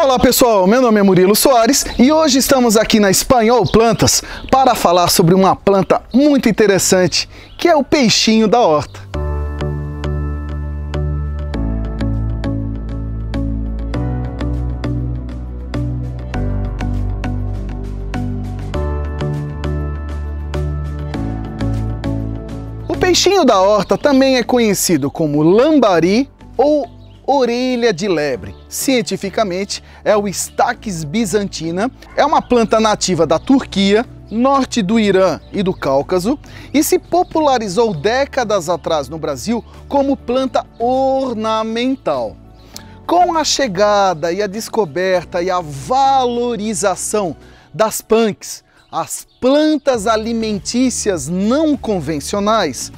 Olá pessoal, meu nome é Murilo Soares e hoje estamos aqui na Espanhol Plantas para falar sobre uma planta muito interessante, que é o peixinho da horta. O peixinho da horta também é conhecido como lambari ou orelha de lebre. Cientificamente é o Stachys bizantina, é uma planta nativa da Turquia, norte do Irã e do Cáucaso e se popularizou décadas atrás no Brasil como planta ornamental. Com a chegada e a descoberta e a valorização das punks, as plantas alimentícias não convencionais,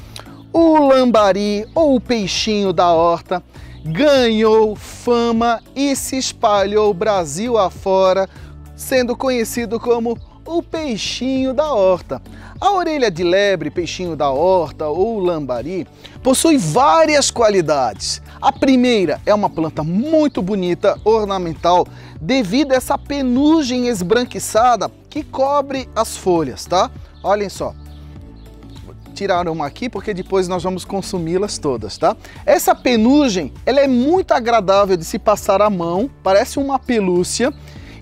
o lambari ou o peixinho da horta ganhou fama e se espalhou Brasil afora, sendo conhecido como o peixinho da horta. A orelha de lebre, peixinho da horta ou lambari possui várias qualidades. A primeira é uma planta muito bonita, ornamental, devido a essa penugem esbranquiçada que cobre as folhas, tá? Olhem só. Tiraram uma aqui porque depois nós vamos consumi-las todas, tá? Essa penugem, ela é muito agradável de se passar a mão, parece uma pelúcia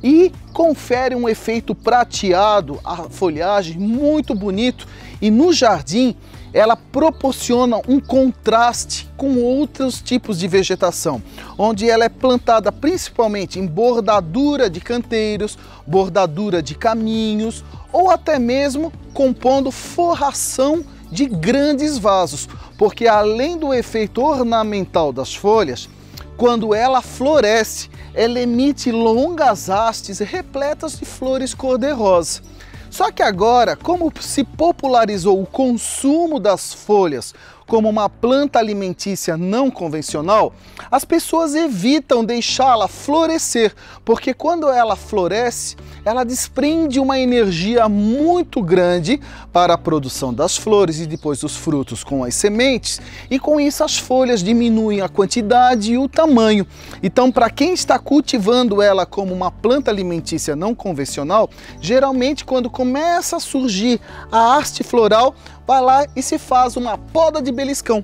e confere um efeito prateado à folhagem muito bonito e no jardim ela proporciona um contraste com outros tipos de vegetação, onde ela é plantada principalmente em bordadura de canteiros, bordadura de caminhos ou até mesmo compondo forração de grandes vasos, porque além do efeito ornamental das folhas, quando ela floresce, ela emite longas hastes repletas de flores cor-de-rosa. Só que agora, como se popularizou o consumo das folhas como uma planta alimentícia não convencional, as pessoas evitam deixá-la florescer, porque quando ela floresce, ela desprende uma energia muito grande para a produção das flores e depois dos frutos com as sementes, e com isso as folhas diminuem a quantidade e o tamanho. Então, para quem está cultivando ela como uma planta alimentícia não convencional, geralmente quando começa a surgir a haste floral, vai lá e se faz uma poda de beliscão.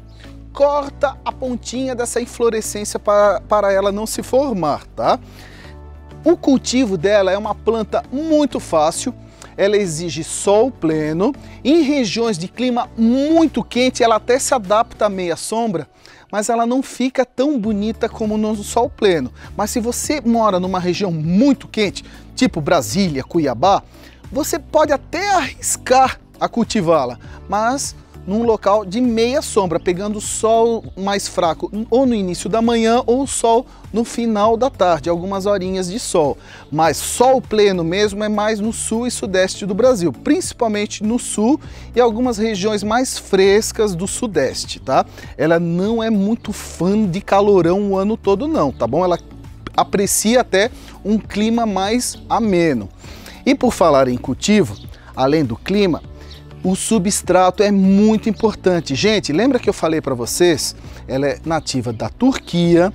Corta a pontinha dessa inflorescência para ela não se formar, tá? O cultivo dela é uma planta muito fácil, ela exige sol pleno, em regiões de clima muito quente ela até se adapta à meia sombra, mas ela não fica tão bonita como no sol pleno. Mas se você mora numa região muito quente, tipo Brasília, Cuiabá, você pode até arriscar a cultivá-la, mas num local de meia sombra, pegando o sol mais fraco ou no início da manhã ou o sol no final da tarde, algumas horinhas de sol. Mas sol pleno mesmo é mais no sul e sudeste do Brasil, principalmente no sul e algumas regiões mais frescas do sudeste, tá? Ela não é muito fã de calorão o ano todo não, tá bom? Ela aprecia até um clima mais ameno. E por falar em cultivo, além do clima, o substrato é muito importante. Gente, lembra que eu falei para vocês? Ela é nativa da Turquia,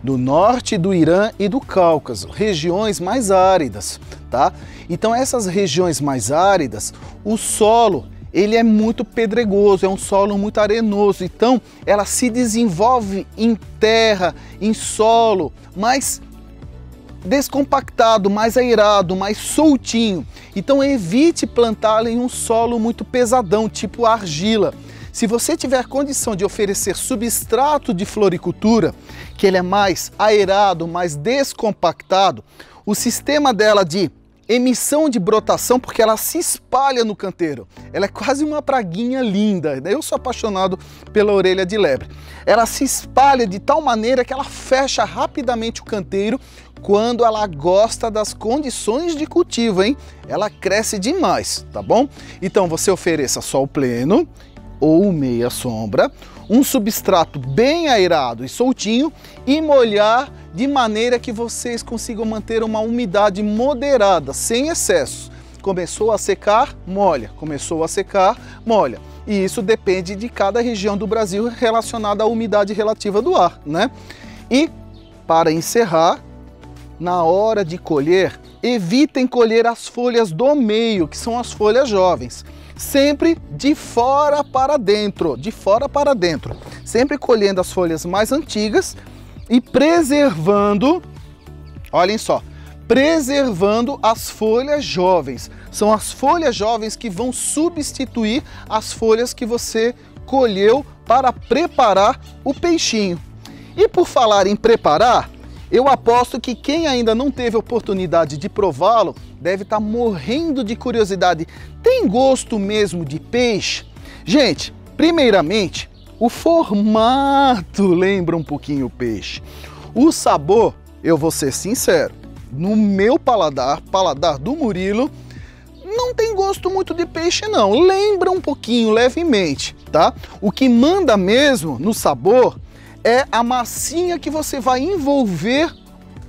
do norte do Irã e do Cáucaso, regiões mais áridas, tá? Então essas regiões mais áridas, o solo, ele é muito pedregoso, é um solo muito arenoso, então ela se desenvolve em terra, em solo, mais descompactado, mais aerado, mais soltinho. Então evite plantá-la em um solo muito pesadão, tipo argila. Se você tiver condição de oferecer substrato de floricultura, que ele é mais aerado, mais descompactado, o sistema dela de emissão de brotação, porque ela se espalha no canteiro. Ela é quase uma praguinha linda. Eu sou apaixonado pela orelha de lebre. Ela se espalha de tal maneira que ela fecha rapidamente o canteiro quando ela gosta das condições de cultivo, hein? Ela cresce demais, tá bom? Então você ofereça sol pleno ou meia sombra, um substrato bem aerado e soltinho e molhar de maneira que vocês consigam manter uma umidade moderada, sem excesso. Começou a secar, molha. Começou a secar, molha. E isso depende de cada região do Brasil relacionada à umidade relativa do ar, né? E, para encerrar, na hora de colher, evitem colher as folhas do meio, que são as folhas jovens. Sempre de fora para dentro, sempre colhendo as folhas mais antigas e preservando, olhem só, preservando as folhas jovens. São as folhas jovens que vão substituir as folhas que você colheu para preparar o peixinho. E por falar em preparar, eu aposto que quem ainda não teve oportunidade de prová-lo deve estar morrendo de curiosidade. Tem gosto mesmo de peixe? Gente, primeiramente, o formato lembra um pouquinho o peixe. O sabor, eu vou ser sincero, no meu paladar do Murilo, não tem gosto muito de peixe não. Lembra um pouquinho, levemente, tá? O que manda mesmo no sabor é a massinha que você vai envolver,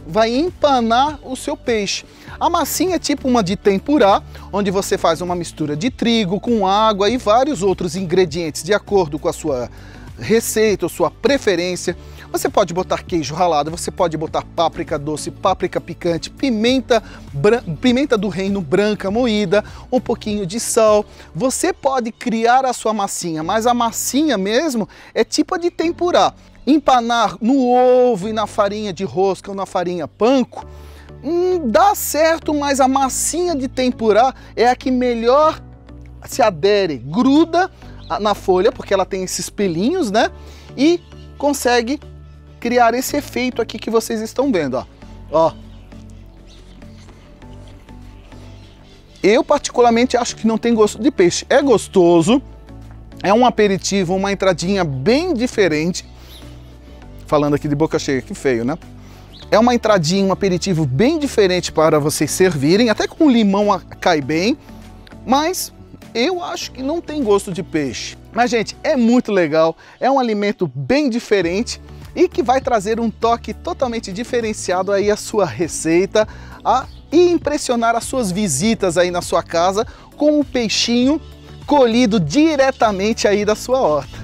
vai empanar o seu peixe. A massinha é tipo uma de tempurá, onde você faz uma mistura de trigo com água e vários outros ingredientes de acordo com a sua receita ou sua preferência. Você pode botar queijo ralado, você pode botar páprica doce, páprica picante, pimenta do reino branca moída, um pouquinho de sal. Você pode criar a sua massinha, mas a massinha mesmo é tipo a de tempurá. Empanar no ovo e na farinha de rosca ou na farinha panko, dá certo, mas a massinha de tempurá é a que melhor se adere, gruda na folha, porque ela tem esses pelinhos, né? E consegue criar esse efeito aqui que vocês estão vendo, ó. Ó. Eu particularmente acho que não tem gosto de peixe. É gostoso, é um aperitivo, uma entradinha bem diferente. Falando aqui de boca cheia, que feio, né? É uma entradinha, um aperitivo bem diferente para vocês servirem, até com limão cai bem, mas eu acho que não tem gosto de peixe. Mas, gente, é muito legal, é um alimento bem diferente e que vai trazer um toque totalmente diferenciado aí à sua receita e impressionar as suas visitas aí na sua casa com o peixinho colhido diretamente aí da sua horta.